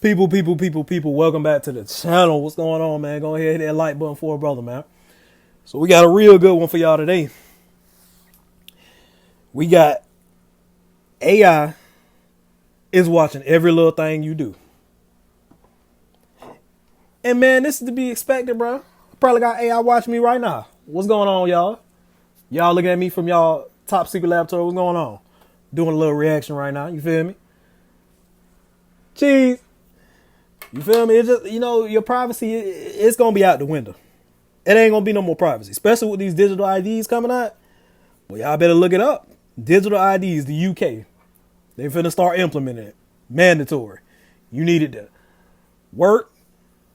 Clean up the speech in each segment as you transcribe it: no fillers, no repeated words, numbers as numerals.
People, welcome back to the channel. What's going on, man? Go ahead, hit that like button for a brother, man. So we got a real good one for y'all today. We got AI is watching every little thing you do. And man, this is to be expected, bro. Probably got AI watching me right now. What's going on, y'all? Y'all looking at me from y'all top secret laboratory. What's going on? Doing a little reaction right now. You feel me? Cheese. You feel me? It's just, your privacy, it's going to be out the window. It ain't going to be no more privacy, especially with these digital IDs coming out. Well, y'all better look it up. Digital IDs, the UK. They finna start implementing it. Mandatory. You need it to work.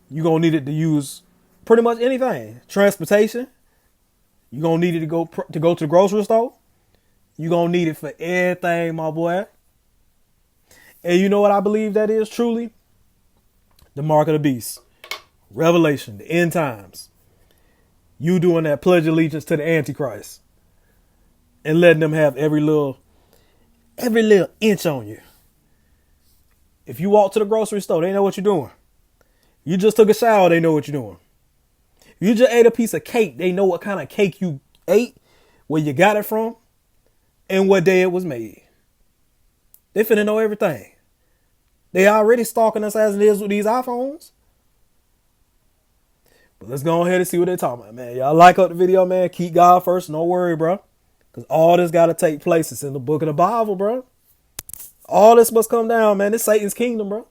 You going to need it to use pretty much anything. Transportation. You going to need it to go to the grocery store. You going to need it for everything, my boy. And you know what I believe that is truly? The mark of the beast. Revelation, the end times. You doing that pledge allegiance to the Antichrist. And letting them have every little inch on you. If you walk to the grocery store, they know what you're doing. You just took a shower, they know what you're doing. You just ate a piece of cake, they know what kind of cake you ate, where you got it from, and what day it was made. They finna know everything. They already stalking us as it is with these iPhones. But let's go ahead and see what they're talking about, man. Y'all like up the video, man. Keep God first. No worry, bro. Because all this got to take place. It's in the book of the Bible, bro. All this must come down, man. It's Satan's kingdom, bro.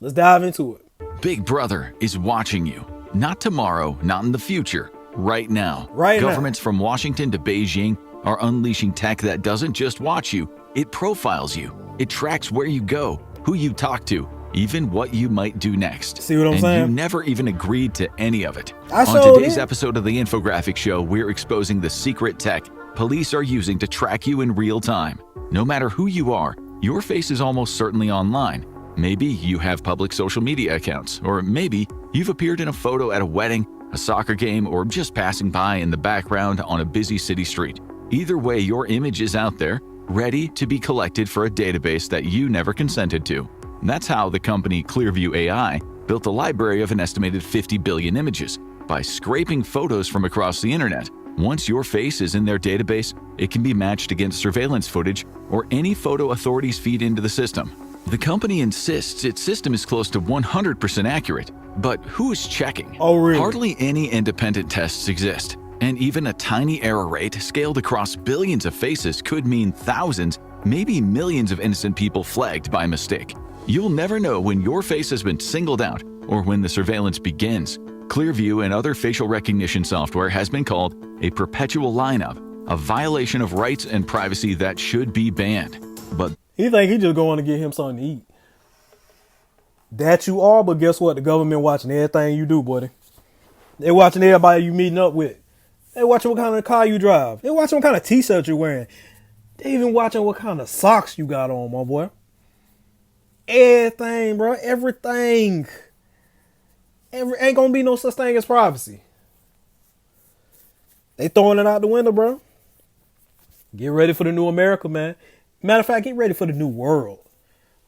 Let's dive into it. Big Brother is watching you. Not tomorrow, not in the future. Right now. Governments from Washington to Beijing are unleashing tech that doesn't just watch you. It profiles you. It tracks where you go, who you talk to, even what you might do next. See what I'm saying? And you never even agreed to any of it. On today's episode of the Infographic Show, we're exposing the secret tech police are using to track you in real time. No matter who you are, your face is almost certainly online. Maybe you have public social media accounts, or maybe you've appeared in a photo at a wedding, a soccer game, or just passing by in the background on a busy city street. Either way, your image is out there, ready to be collected for a database that you never consented to. That's how the company Clearview AI built a library of an estimated 50 billion images by scraping photos from across the internet. Once your face is in their database, it can be matched against surveillance footage or any photo authorities feed into the system. The company insists its system is close to 100% accurate, but who is checking? Oh, really? Hardly any independent tests exist, and even a tiny error rate scaled across billions of faces could mean thousands, maybe millions of innocent people flagged by mistake. You'll never know when your face has been singled out or when the surveillance begins. Clearview and other facial recognition software has been called a perpetual lineup, a violation of rights and privacy that should be banned. But he think he just going to get him something to eat. That you are, but guess what? The government watching everything you do, buddy. They watching everybody you meeting up with. They watching what kind of car you drive. They watching what kind of t-shirt you're wearing. They even watching what kind of socks you got on, my boy. Everything, bro. Everything. Ain't gonna be no such thing as privacy. They throwing it out the window, bro. Get ready for the new America, man. Matter of fact, get ready for the new world.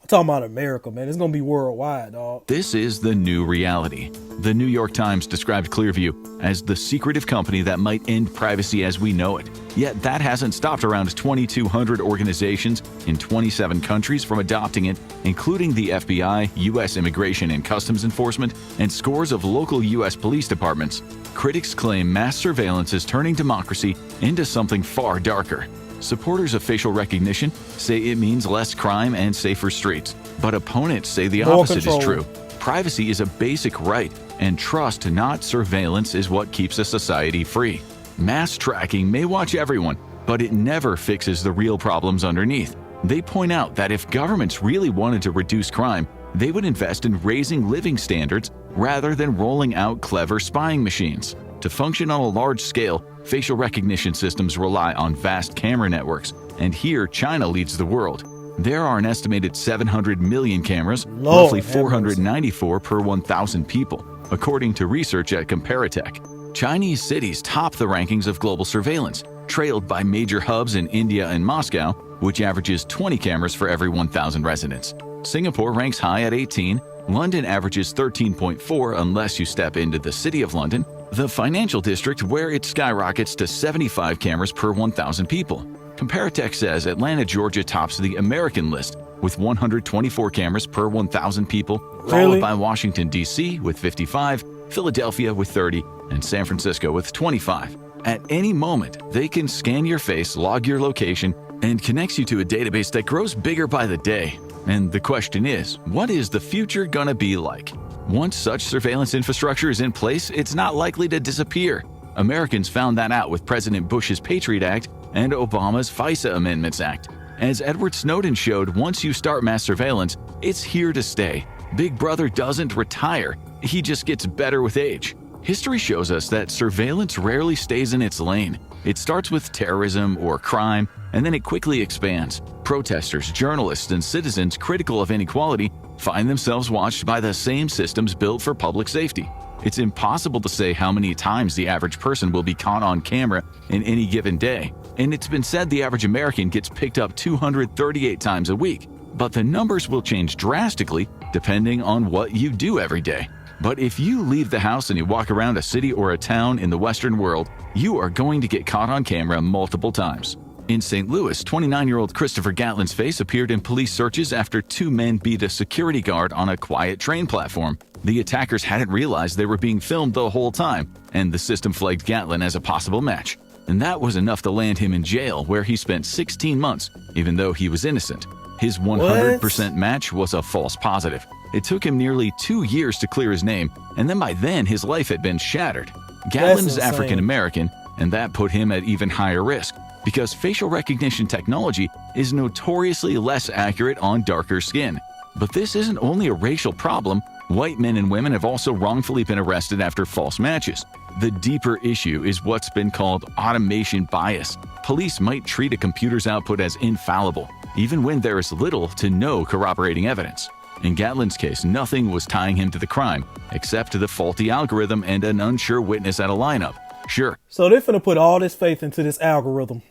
I'm talking about America, man. It's gonna be worldwide, dog. This is the new reality. The New York Times described Clearview as the secretive company that might end privacy as we know it. Yet that hasn't stopped around 2,200 organizations in 27 countries from adopting it, including the FBI, U.S. Immigration and Customs Enforcement, and scores of local U.S. police departments. Critics claim mass surveillance is turning democracy into something far darker. Supporters of facial recognition say it means less crime and safer streets, but opponents say the opposite is true. Privacy is a basic right, and trust, not surveillance, is what keeps a society free. Mass tracking may watch everyone, but it never fixes the real problems underneath. They point out that if governments really wanted to reduce crime, they would invest in raising living standards rather than rolling out clever spying machines. To function on a large scale, facial recognition systems rely on vast camera networks, and here China leads the world. There are an estimated 700 million cameras, roughly 494 per 1,000 people, according to research at Comparitech. Chinese cities top the rankings of global surveillance, trailed by major hubs in India and Moscow, which averages 20 cameras for every 1,000 residents. Singapore ranks high at 18, London averages 13.4 unless you step into the City of London, the financial district where it skyrockets to 75 cameras per 1,000 people. Comparitech says Atlanta, Georgia tops the American list with 124 cameras per 1,000 people, followed by Washington, D.C. with 55, Philadelphia with 30, and San Francisco with 25. At any moment, they can scan your face, log your location, and connects you to a database that grows bigger by the day. And the question is, what is the future gonna be like? Once such surveillance infrastructure is in place, it's not likely to disappear. Americans found that out with President Bush's Patriot Act and Obama's FISA Amendments Act. As Edward Snowden showed, once you start mass surveillance, it's here to stay. Big Brother doesn't retire, he just gets better with age. History shows us that surveillance rarely stays in its lane. It starts with terrorism or crime, and then it quickly expands. Protesters, journalists, and citizens critical of inequality find themselves watched by the same systems built for public safety. It's impossible to say how many times the average person will be caught on camera in any given day, and it's been said the average American gets picked up 238 times a week. But the numbers will change drastically depending on what you do every day. But if you leave the house and you walk around a city or a town in the Western world, you are going to get caught on camera multiple times. In St. Louis, 29-year-old Christopher Gatlin's face appeared in police searches after two men beat a security guard on a quiet train platform. The attackers hadn't realized they were being filmed the whole time, and the system flagged Gatlin as a possible match. And that was enough to land him in jail, where he spent 16 months, even though he was innocent. His 100% match was a false positive. It took him nearly 2 years to clear his name, and then by then his life had been shattered. Gatlin is African American, and that put him at even higher risk, because facial recognition technology is notoriously less accurate on darker skin. But this isn't only a racial problem. White men and women have also wrongfully been arrested after false matches. The deeper issue is what's been called automation bias. Police might treat a computer's output as infallible, even when there is little to no corroborating evidence. In Gatlin's case, nothing was tying him to the crime, except the faulty algorithm and an unsure witness at a lineup. Sure. So they're finna put all this faith into this algorithm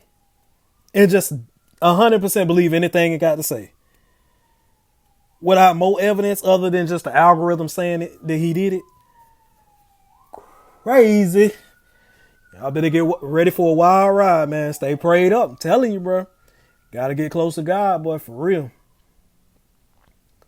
and just 100% believe anything it got to say, without more evidence other than just the algorithm saying it, that he did it. Crazy. Y'all better get ready for a wild ride, man. Stay prayed up. I'm telling you, bro. Gotta get close to God, boy, for real.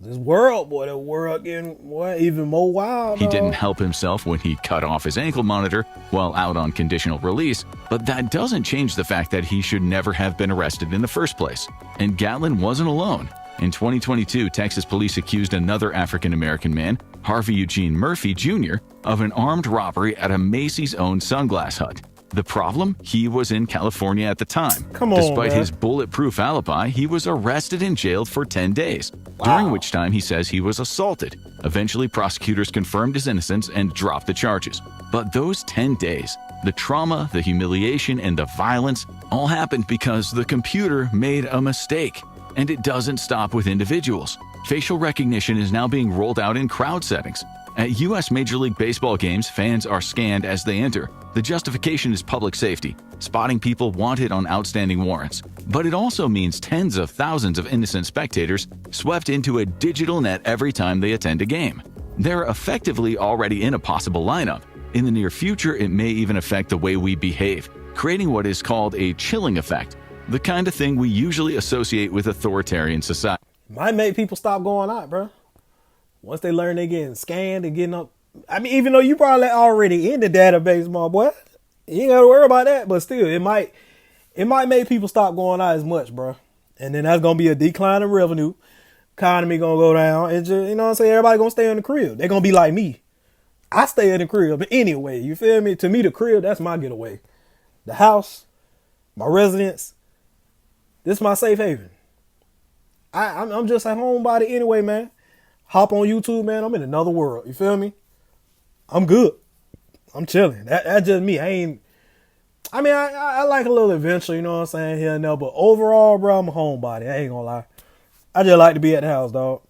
This world, boy, that world getting even more wild. He didn't help himself when he cut off his ankle monitor while out on conditional release, but that doesn't change the fact that he should never have been arrested in the first place. And Gatlin wasn't alone. In 2022, Texas police accused another African-American man, Harvey Eugene Murphy Jr., of an armed robbery at a Macy's-owned sunglass hut. The problem? He was in California at the time. Despite his bulletproof alibi, he was arrested and jailed for 10 days, during which time he says he was assaulted. Eventually, prosecutors confirmed his innocence and dropped the charges. But those 10 days, the trauma, the humiliation, and the violence all happened because the computer made a mistake. And it doesn't stop with individuals. Facial recognition is now being rolled out in crowd settings. At U.S. Major League Baseball games, fans are scanned as they enter. The justification is public safety, spotting people wanted on outstanding warrants. But it also means tens of thousands of innocent spectators swept into a digital net every time they attend a game. They're effectively already in a possible lineup. In the near future, it may even affect the way we behave, creating what is called a chilling effect, the kind of thing we usually associate with authoritarian society. Might make people stop going out, bro. Once they learn they're getting scanned and getting up. I mean, even though you probably already in the database, my boy, you ain't gotta worry about that. But still, it might make people stop going out as much, bro. And then that's gonna be a decline in revenue. Economy gonna go down. And just, you know what I'm saying? Everybody gonna stay in the crib. They're gonna be like me. I stay in the crib. But anyway, you feel me? To me, the crib, that's my getaway. The house, my residence, this is my safe haven. I'm just a homebody anyway, man. Hop on YouTube, man. I'm in another world. You feel me? I'm good. I'm chilling. That's just me. I like a little adventure, you know what I'm saying, here and there. But overall, bro, I'm a homebody. I ain't gonna lie. I just like to be at the house, dog.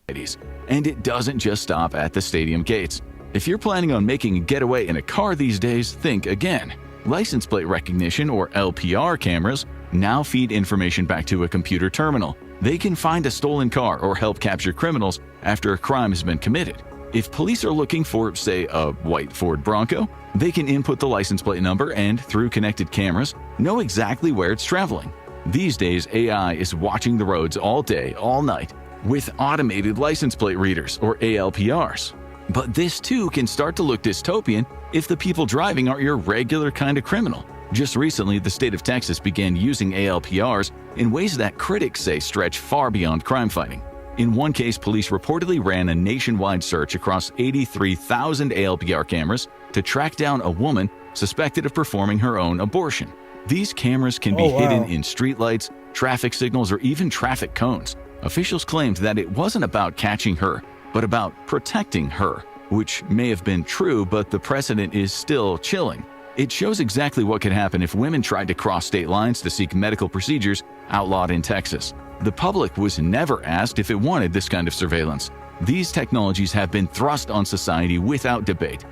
And it doesn't just stop at the stadium gates. If you're planning on making a getaway in a car these days, think again. License plate recognition, or LPR cameras, now feed information back to a computer terminal. They can find a stolen car or help capture criminals after a crime has been committed. If police are looking for, say, a white Ford Bronco, they can input the license plate number and, through connected cameras, know exactly where it's traveling. These days, AI is watching the roads all day, all night, with automated license plate readers, or ALPRs. But this too can start to look dystopian if the people driving are your regular kind of criminal. Just recently, the state of Texas began using ALPRs in ways that critics say stretch far beyond crime fighting. In one case, police reportedly ran a nationwide search across 83,000 ALPR cameras to track down a woman suspected of performing her own abortion. These cameras can be hidden in streetlights, traffic signals, or even traffic cones. Officials claimed that it wasn't about catching her, but about protecting her, which may have been true, but the precedent is still chilling. It shows exactly what could happen if women tried to cross state lines to seek medical procedures outlawed in Texas. The public was never asked if it wanted this kind of surveillance. These technologies have been thrust on society without debate.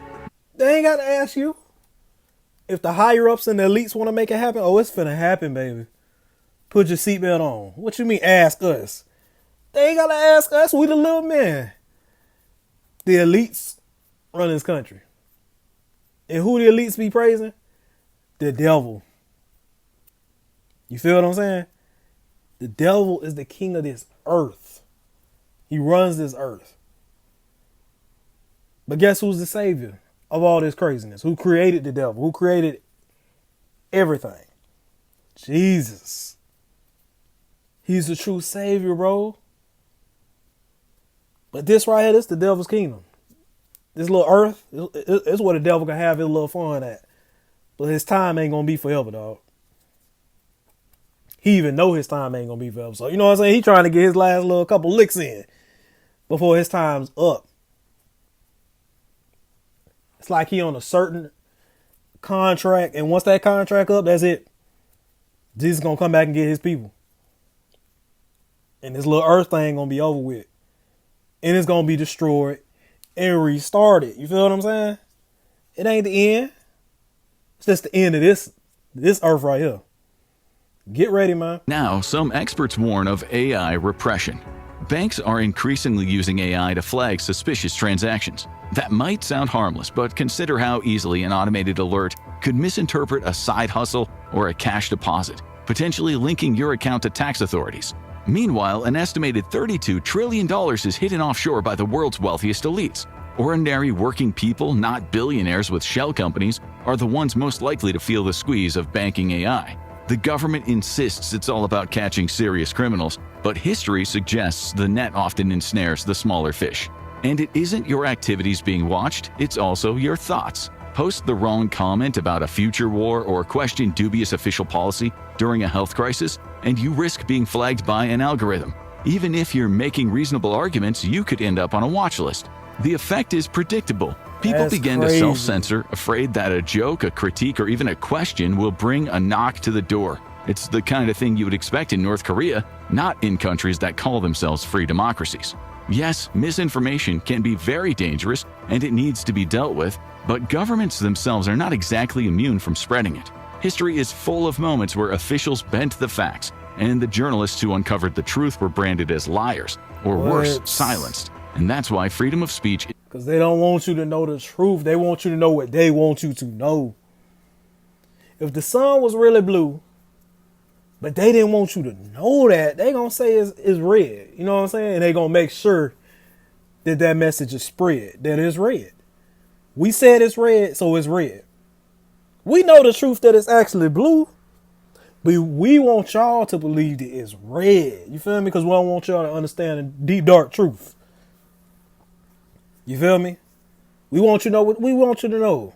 They ain't got to ask you. If the higher-ups and the elites want to make it happen, oh, it's finna happen, baby. Put your seatbelt on. What you mean, ask us? They ain't got to ask us. We the little men. The elites run this country. And who the elites be praising? The devil. You feel what I'm saying? The devil is the king of this earth. He runs this earth. But guess who's the savior of all this craziness? Who created the devil? Who created everything? Jesus. He's the true savior, bro. But this right here, this the devil's kingdom. This little earth, it's where the devil can have his little fun at. But his time ain't gonna be forever, dog. He even know his time ain't gonna be forever. So, you know what I'm saying? He trying to get his last little couple licks in before his time's up. It's like he on a certain contract, and once that contract up, that's it. Jesus gonna come back and get his people. And this little earth thing gonna be over with. And it's gonna be destroyed and restarted. You feel what I'm saying? It ain't the end. It's just the end of this earth right here. Get ready, man. Now, some experts warn of AI repression. Banks are increasingly using AI to flag suspicious transactions. That might sound harmless, but consider how easily an automated alert could misinterpret a side hustle or a cash deposit, potentially linking your account to tax authorities. Meanwhile, an estimated $32 trillion is hidden offshore by the world's wealthiest elites. Ordinary working people, not billionaires with shell companies, are the ones most likely to feel the squeeze of banking AI. The government insists it's all about catching serious criminals, but history suggests the net often ensnares the smaller fish. And it isn't your activities being watched, it's also your thoughts. Post the wrong comment about a future war or question dubious official policy during a health crisis, and you risk being flagged by an algorithm. Even if you're making reasonable arguments, you could end up on a watch list. The effect is predictable. People begin to self-censor, afraid that a joke, a critique, or even a question will bring a knock to the door. It's the kind of thing you would expect in North Korea, not in countries that call themselves free democracies. Yes, misinformation can be very dangerous and it needs to be dealt with, but governments themselves are not exactly immune from spreading it. History is full of moments where officials bent the facts, and the journalists who uncovered the truth were branded as liars, or worse, silenced. And that's why freedom of speech... Because they don't want you to know the truth. They want you to know what they want you to know. If the sun was really blue, but they didn't want you to know that, they going to say it's red. You know what I'm saying? And they going to make sure that message is spread, that it's red. We said it's red, so it's red. We know the truth that it's actually blue, but we want y'all to believe that it's red. You feel me? Because we don't want y'all to understand the deep, dark truth. You feel me? We want you to know what we want you to know.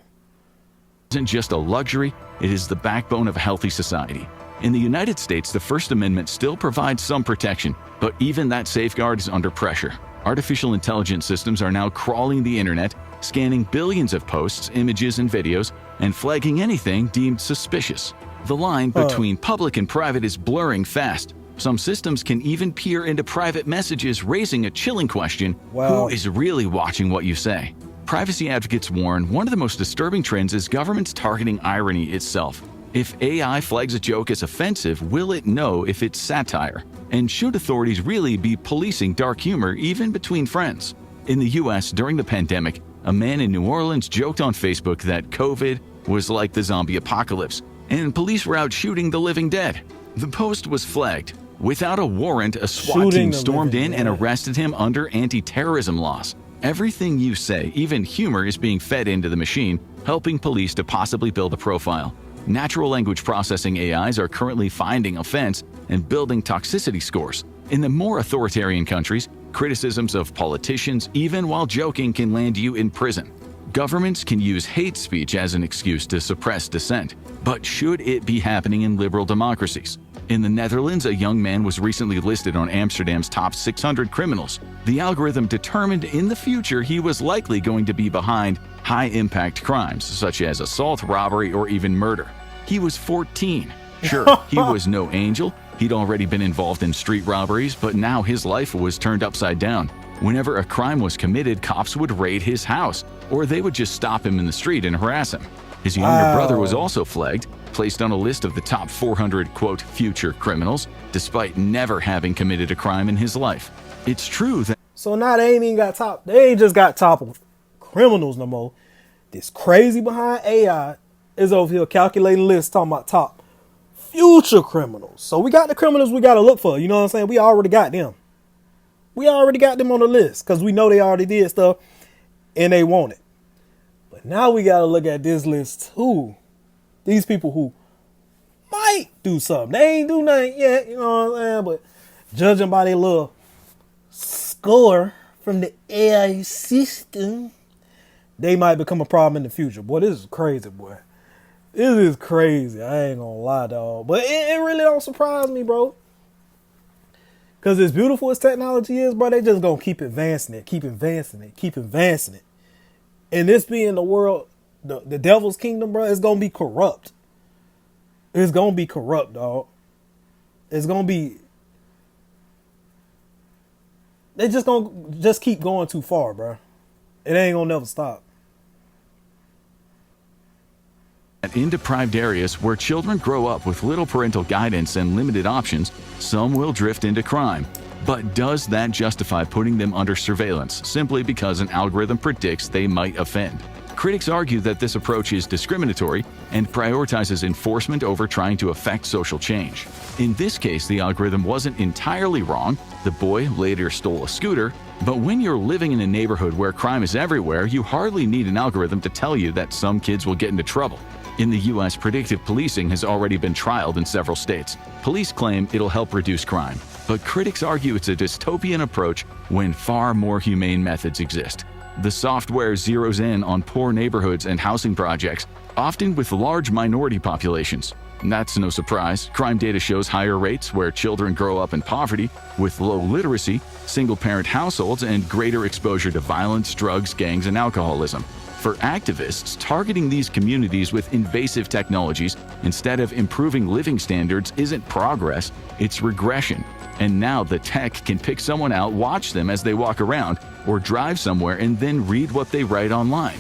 Isn't just a luxury, it is the backbone of a healthy society. In the United States, the First Amendment still provides some protection, but even that safeguard is under pressure. Artificial intelligence systems are now crawling the internet, scanning billions of posts, images, and videos, and flagging anything deemed suspicious. The line between public and private is blurring fast. Some systems can even peer into private messages, raising a chilling question: who is really watching what you say? Privacy advocates warn one of the most disturbing trends is governments targeting irony itself. If AI flags a joke as offensive, will it know if it's satire? And should authorities really be policing dark humor even between friends? In the US during the pandemic, a man in New Orleans joked on Facebook that COVID was like the zombie apocalypse, and police were out shooting the living dead. The post was flagged. Without a warrant, a SWAT team stormed in and arrested him under anti-terrorism laws. Everything you say, even humor, is being fed into the machine, helping police to possibly build a profile. Natural language processing AIs are currently finding offense and building toxicity scores. In the more authoritarian countries, criticisms of politicians, even while joking, can land you in prison. Governments can use hate speech as an excuse to suppress dissent. But should it be happening in liberal democracies? In the Netherlands, a young man was recently listed on Amsterdam's top 600 criminals. The algorithm determined in the future he was likely going to be behind high-impact crimes, such as assault, robbery, or even murder. He was 14. Sure, he was no angel. He'd already been involved in street robberies, but now his life was turned upside down. Whenever a crime was committed, cops would raid his house, or they would just stop him in the street and harass him. His younger brother was also flagged, placed on a list of the top 400, quote, future criminals, despite never having committed a crime in his life. It's true that... So now they ain't even got top. They ain't just got top criminals no more. This crazy behind AI is over here calculating lists talking about top future criminals. So we got the criminals we got to look for. You know what I'm saying? We already got them. We already got them on the list because we know they already did stuff and they want it. But now we got to look at this list too. These people who might do something. They ain't do nothing yet, you know what I'm saying? But judging by their little score from the AI system, they might become a problem in the future. Boy, this is crazy, boy. This is crazy. I ain't gonna lie, dog. But it really don't surprise me, bro. Because as beautiful as technology is, bro, they just gonna keep advancing it, keep advancing it, keep advancing it. And this being the world, the devil's kingdom, bro, it's gonna be corrupt. It's gonna be corrupt, dog. It's gonna be... They just gonna keep going too far, bro. It ain't gonna never stop. In deprived areas where children grow up with little parental guidance and limited options, some will drift into crime. But does that justify putting them under surveillance simply because an algorithm predicts they might offend? Critics argue that this approach is discriminatory and prioritizes enforcement over trying to affect social change. In this case, the algorithm wasn't entirely wrong. The boy later stole a scooter. But when you're living in a neighborhood where crime is everywhere, you hardly need an algorithm to tell you that some kids will get into trouble. In the US, predictive policing has already been trialed in several states. Police claim it'll help reduce crime, but critics argue it's a dystopian approach when far more humane methods exist. The software zeroes in on poor neighborhoods and housing projects, often with large minority populations. That's no surprise. Crime data shows higher rates where children grow up in poverty, with low literacy, single-parent households, and greater exposure to violence, drugs, gangs, and alcoholism. For activists, targeting these communities with invasive technologies instead of improving living standards isn't progress, it's regression. And now the tech can pick someone out, watch them as they walk around, or drive somewhere and then read what they write online.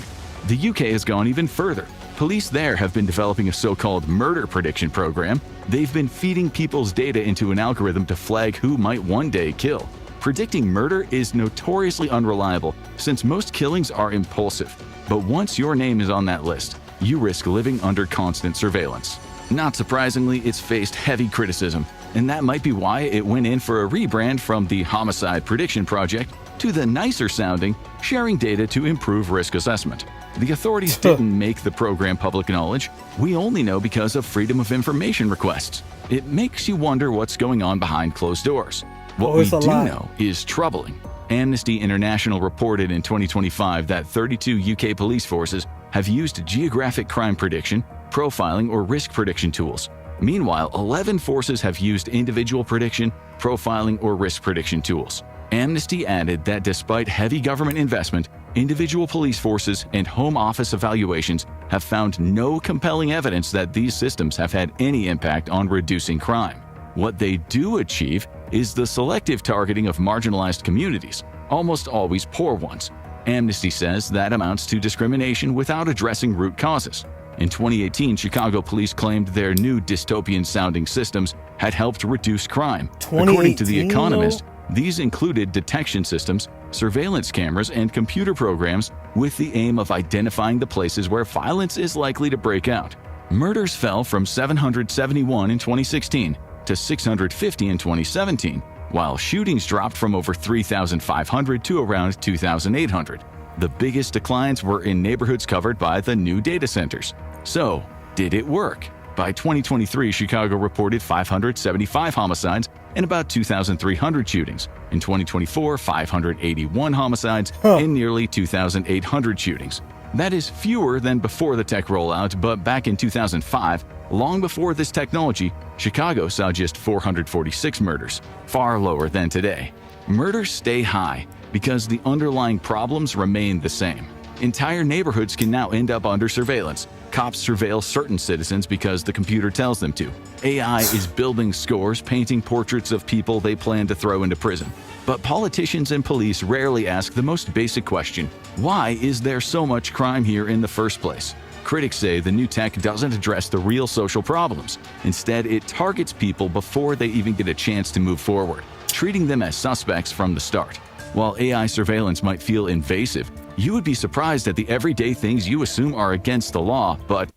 The UK has gone even further. Police there have been developing a so-called murder prediction program. They've been feeding people's data into an algorithm to flag who might one day kill. Predicting murder is notoriously unreliable since most killings are impulsive. But once your name is on that list, you risk living under constant surveillance. Not surprisingly, it's faced heavy criticism, and that might be why it went in for a rebrand from the Homicide Prediction Project to the nicer-sounding Sharing Data to Improve Risk Assessment. The authorities didn't make the program public knowledge. We only know because of Freedom of Information requests. It makes you wonder what's going on behind closed doors. What we do know is troubling. Amnesty International reported in 2025 that 32 UK police forces have used geographic crime prediction, profiling, or risk prediction tools. Meanwhile, 11 forces have used individual prediction, profiling, or risk prediction tools. Amnesty added that despite heavy government investment, individual police forces and home office evaluations have found no compelling evidence that these systems have had any impact on reducing crime. What they do achieve is the selective targeting of marginalized communities, almost always poor ones. Amnesty says that amounts to discrimination without addressing root causes. In 2018, Chicago police claimed their new dystopian-sounding systems had helped reduce crime. According to The 2018, Economist, these included detection systems, surveillance cameras, and computer programs with the aim of identifying the places where violence is likely to break out. Murders fell from 771 in 2016 to 650 in 2017, while shootings dropped from over 3,500 to around 2,800. The biggest declines were in neighborhoods covered by the new data centers. So, did it work? By 2023, Chicago reported 575 homicides and about 2,300 shootings. In 2024, 581 homicides and nearly 2,800 shootings. That is fewer than before the tech rollout, but back in 2005, long before this technology, Chicago saw just 446 murders, far lower than today. Murders stay high because the underlying problems remain the same. Entire neighborhoods can now end up under surveillance. Cops surveil certain citizens because the computer tells them to. AI is building scores, painting portraits of people they plan to throw into prison. But politicians and police rarely ask the most basic question: why is there so much crime here in the first place? Critics say the new tech doesn't address the real social problems. Instead, it targets people before they even get a chance to move forward, treating them as suspects from the start. While AI surveillance might feel invasive, you would be surprised at the everyday things you assume are against the law, but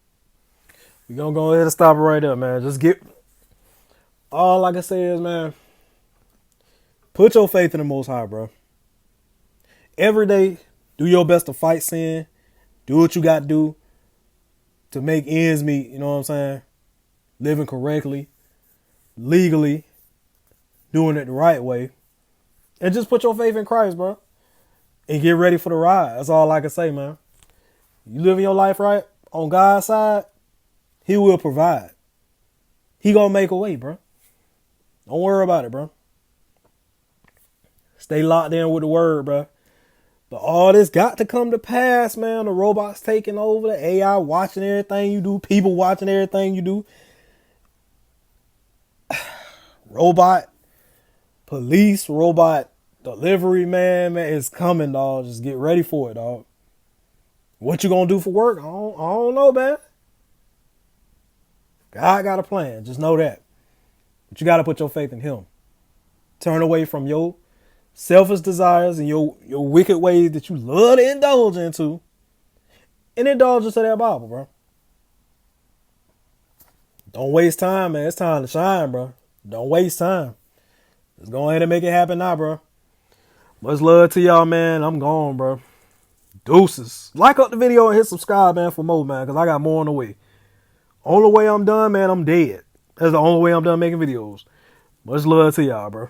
We're going to go ahead and stop it right there, man. Just get... All I can say is, man, put your faith in the Most High, bro. Every day, do your best to fight sin. Do what you got to do to make ends meet, you know what I'm saying? Living correctly, legally, doing it the right way. And just put your faith in Christ, bro. And get ready for the ride. That's all I can say, man. You living your life right on God's side, He will provide. He gonna make a way, bro. Don't worry about it, bro. Stay locked in with the word, bro. But all this got to come to pass, man. The robots taking over, the AI watching everything you do, people watching everything you do. Robot police, robot delivery, man, it's coming, dog. Just get ready for it, dog. What you gonna do for work? I don't know, man. God got a plan. Just know that. But you got to put your faith in Him. Turn away from your selfish desires and your wicked ways that you love to indulge into. And indulge into that Bible, bro. Don't waste time, man. It's time to shine, bro. Don't waste time. Let's go ahead and make it happen now, bro. Much love to y'all, man. I'm gone, bro. Deuces. Like up the video and hit subscribe, man, for more, man, because I got more on the way. Only way I'm done, man, I'm dead. That's the only way I'm done making videos. Much love to y'all, bro.